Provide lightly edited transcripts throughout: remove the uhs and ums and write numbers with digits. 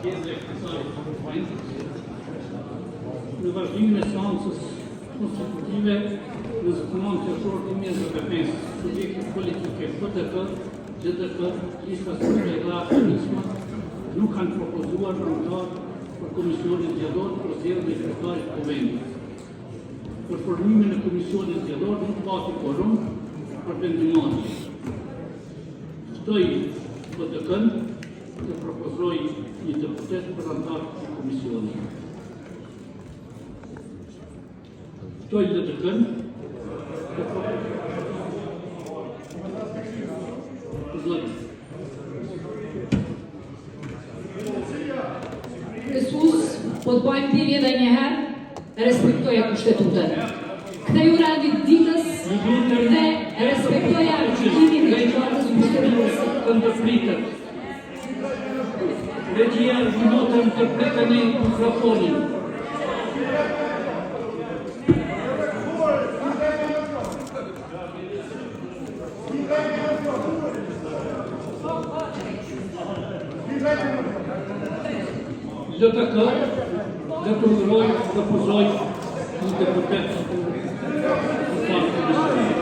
Në vazhdimin e seancës konstitutive në zëtënon qershor 2015, subjektet politike PDP, GDP, lista së dhe aktivisma nuk kanë propozuar anëtar për komisionin zgjedhor për zgjedhjen e kryetarit të vendit. Për formimin e komisionit zgjedhor nuk pati quorum për vendimarrje. Ftoi PDP-n të propozoj një deputet për anëtar të komisionit. Ftoi PDP-n të propozoj. Presus, po të bëjmë thirrje edhe një herë, respektoja kushtetutën. Ktheu radit ditës dhe respektoja arkivimin e gjykatës kushtetutës. Ndërpritet. Regjia minutën ndërpriteni mikrofonin. LTK dhe propozoj një deputet të partë komisionit.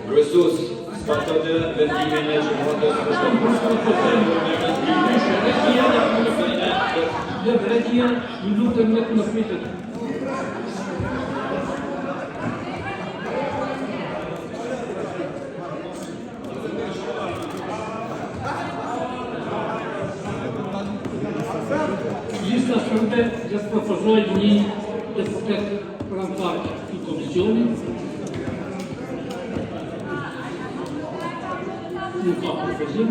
Kryesus, spartade vendimin e gjykatës Regjia minutën me të nëpritet. Lista sënde dhe të propozoj një deputet për anëtar i komisionit. Nuk ka propozim.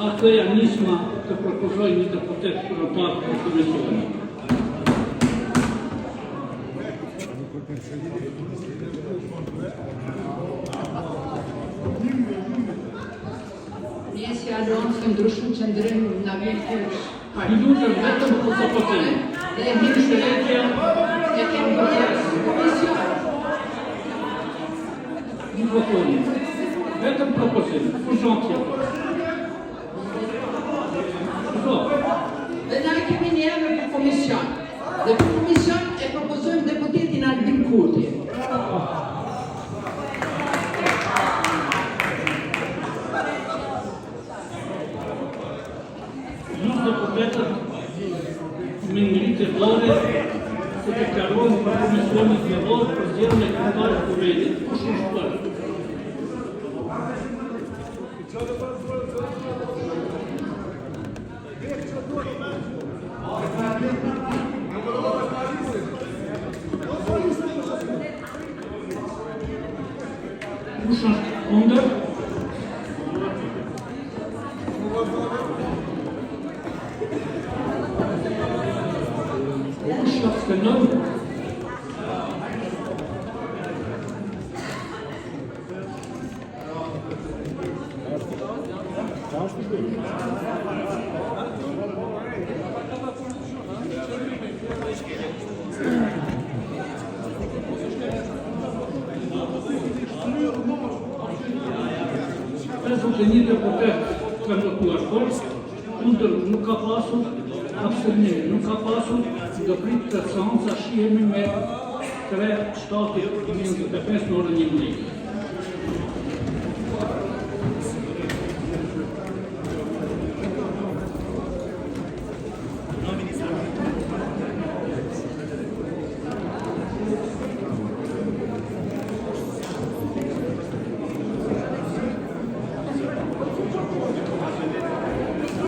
Atëja nisma të propozoj një deputet për anëtar të komisionit. Njes jalon se ndryshu qëndrim nga vjen kush. Minutën vetëm për të propozim. Dhe himë shëretja e kemë bërës komision. Mikrofonin. Vetëm propozim. Fushon tjetër. Dhe na kemi një emër për komision. Dhe për komision e propozojmë deputetin Albin Kurti. Një deputetët me ngritje dore se deklarohen për komisionin zgjedhor për zgjedhjen e kryetarit të vendit. Kush është për? Kush është kundër? Kush abstenon? Rezultë një deputet ka votuar për, kundër nuk ka pasur, abstenim nuk ka pasur, do pritë të seanca shihemi me 3/7/2015 në orën 11.